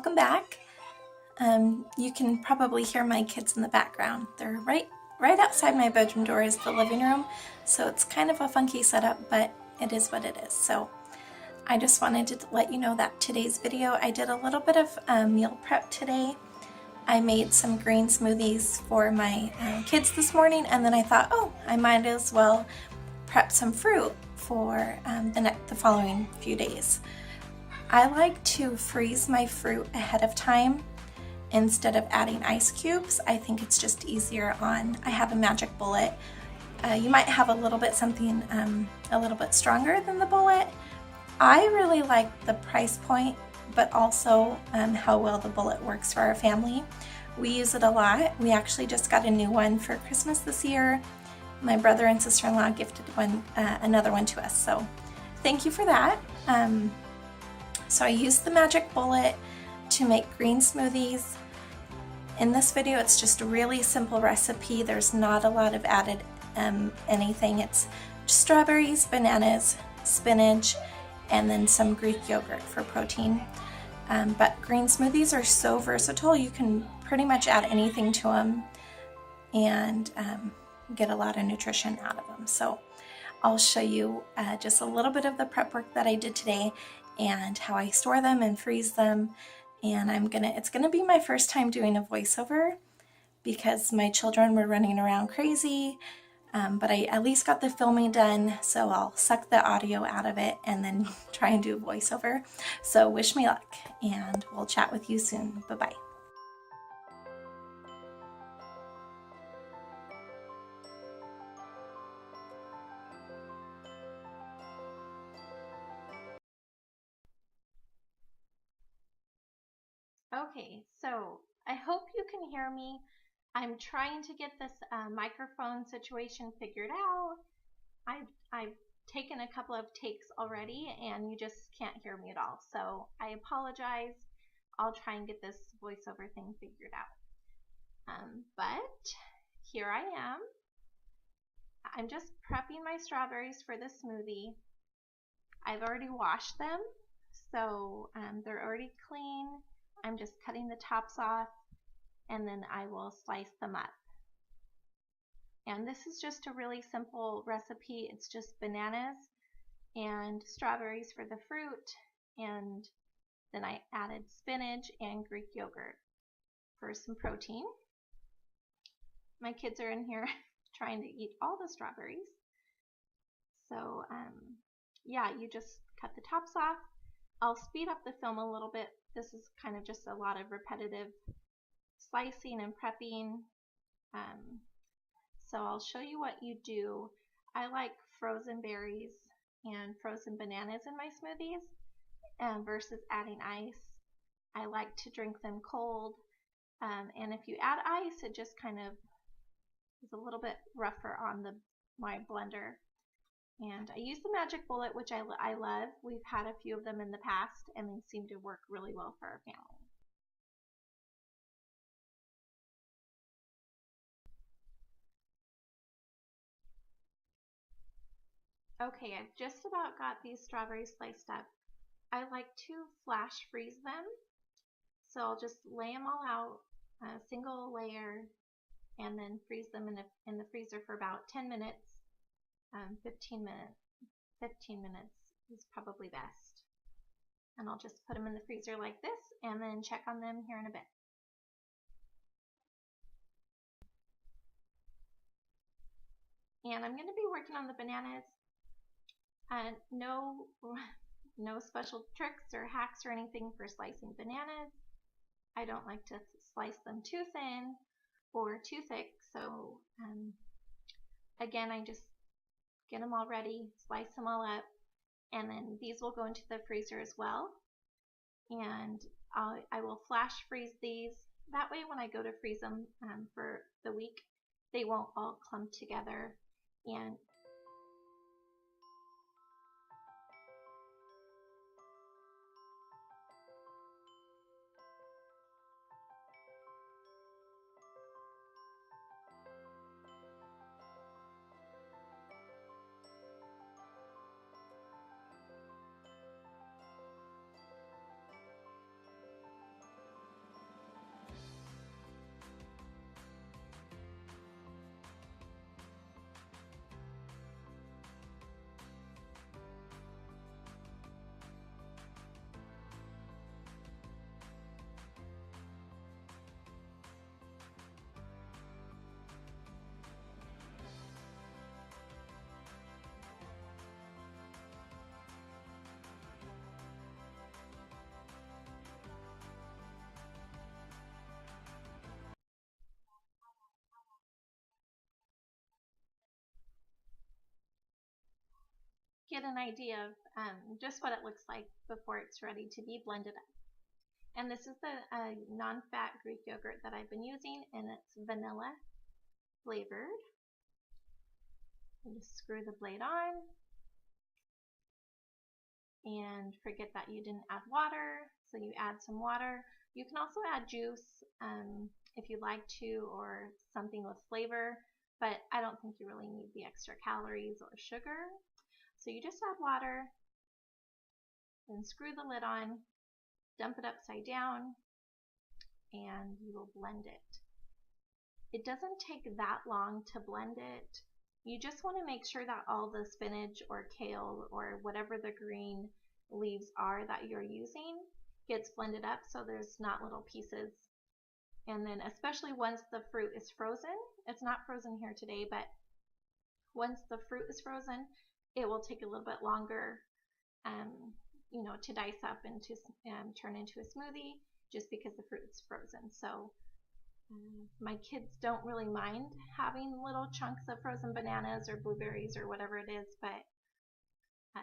welcome back. You can probably hear my kids in the background. They're right outside my bedroom door is the living room, so it's kind of a funky setup, but it is what it is. So I just wanted to let you know that today's video, I did a little bit of meal prep today. I made some green smoothies for my kids this morning, and then I thought, oh, I might as well prep some fruit for the following few days. I like to freeze my fruit ahead of time instead of adding ice cubes. I think it's just easier on. I have a magic bullet. You might have a little bit something a little bit stronger than the bullet. I really like the price point, but also how well the bullet works for our family. We use it a lot. We actually just got a new one for Christmas this year. My brother and sister-in-law gifted another one to us, so thank you for that. So I used the magic bullet to make green smoothies. In this video, it's just a really simple recipe. There's not a lot of added anything. It's strawberries, bananas, spinach, and then some Greek yogurt for protein. But green smoothies are so versatile. You can pretty much add anything to them and get a lot of nutrition out of them. So I'll show you just a little bit of the prep work that I did today and how I store them and freeze them. And it's gonna be my first time doing a voiceover because my children were running around crazy, but I at least got the filming done, so I'll suck the audio out of it and then try and do a voiceover. So wish me luck, and we'll chat with you soon. Bye-bye. Okay, so I hope you can hear me. I'm trying to get this microphone situation figured out. I've taken a couple of takes already and you just can't hear me at all. So I apologize. I'll try and get this voiceover thing figured out. But here I am. I'm just prepping my strawberries for the smoothie. I've already washed them, so they're already clean. I'm just cutting the tops off and then I will slice them up. And this is just a really simple recipe. It's just bananas and strawberries for the fruit, and then I added spinach and Greek yogurt for some protein. My kids are in here trying to eat all the strawberries. So yeah, you just cut the tops off. I'll speed up the film a little bit. This is kind of just a lot of repetitive slicing and prepping. So I'll show you what you do. I like frozen berries and frozen bananas in my smoothies versus adding ice. I like to drink them cold. And if you add ice, it just kind of is a little bit rougher on my blender. And I use the magic bullet, which I love. We've had a few of them in the past and they seem to work really well for our family. Okay, I've just about got these strawberries sliced up. I like to flash freeze them. So I'll just lay them all out, a single layer, and then freeze them in the freezer for about 10 minutes. 15 minutes is probably best. And I'll just put them in the freezer like this and then check on them here in a bit. And I'm going to be working on the bananas. No special tricks or hacks or anything for slicing bananas. I don't like to slice them too thin or too thick, so again, I just get them all ready, slice them all up, and then these will go into the freezer as well. And I will flash freeze these. That way when I go to freeze them for the week, they won't all clump together. And get an idea of just what it looks like before it's ready to be blended up. And this is the non-fat Greek yogurt that I've been using, and it's vanilla flavored. You just screw the blade on and forget that you didn't add water, so you add some water. You can also add juice if you'd like to, or something with flavor, but I don't think you really need the extra calories or sugar. So you just add water, then screw the lid on, dump it upside down, and you will blend it. It doesn't take that long to blend it. You just want to make sure that all the spinach or kale or whatever the green leaves are that you're using gets blended up so there's not little pieces. And then especially once the fruit is frozen, it's not frozen here today, but once the fruit is frozen, it will take a little bit longer to dice up and to turn into a smoothie, just because the fruit is frozen. So my kids don't really mind having little chunks of frozen bananas or blueberries or whatever it is, but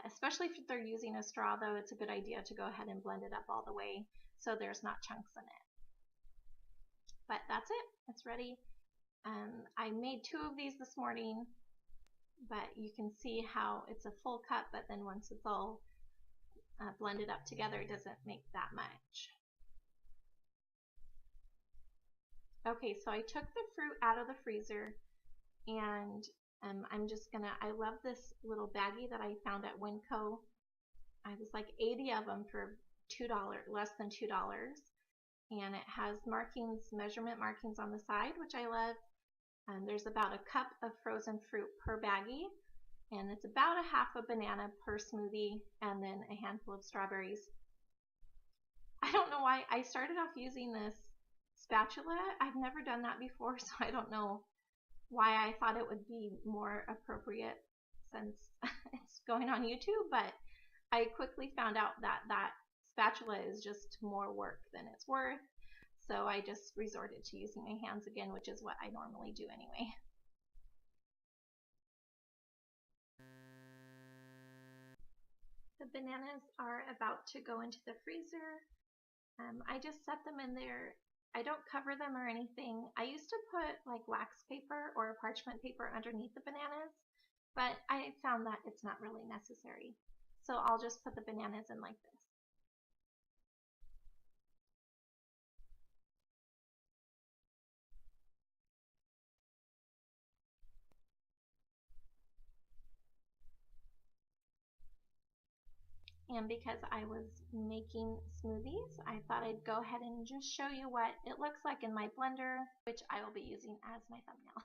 especially if they're using a straw, though, it's a good idea to go ahead and blend it up all the way so there's not chunks in it. But that's it. It's ready. I made 2 of these this morning, but you can see how it's a full cup, but then once it's all blended up together, it doesn't make that much. Okay, so I took the fruit out of the freezer, and I'm just gonna, I love this little baggie that I found at Winco. I was like 80 of them for $2, less than $2. And it has markings, measurement markings on the side, which I love. There's about a cup of frozen fruit per baggie, and it's about a half a banana per smoothie, and then a handful of strawberries. I don't know why I started off using this spatula. I've never done that before, so I don't know why I thought it would be more appropriate since it's going on YouTube, but I quickly found out that that spatula is just more work than it's worth, so I just resorted to using my hands again, which is what I normally do anyway. The bananas are about to go into the freezer. I just set them in there. I don't cover them or anything. I used to put like wax paper or parchment paper underneath the bananas, but I found that it's not really necessary. So I'll just put the bananas in like this. And because I was making smoothies, I thought I'd go ahead and just show you what it looks like in my blender, which I will be using as my thumbnail.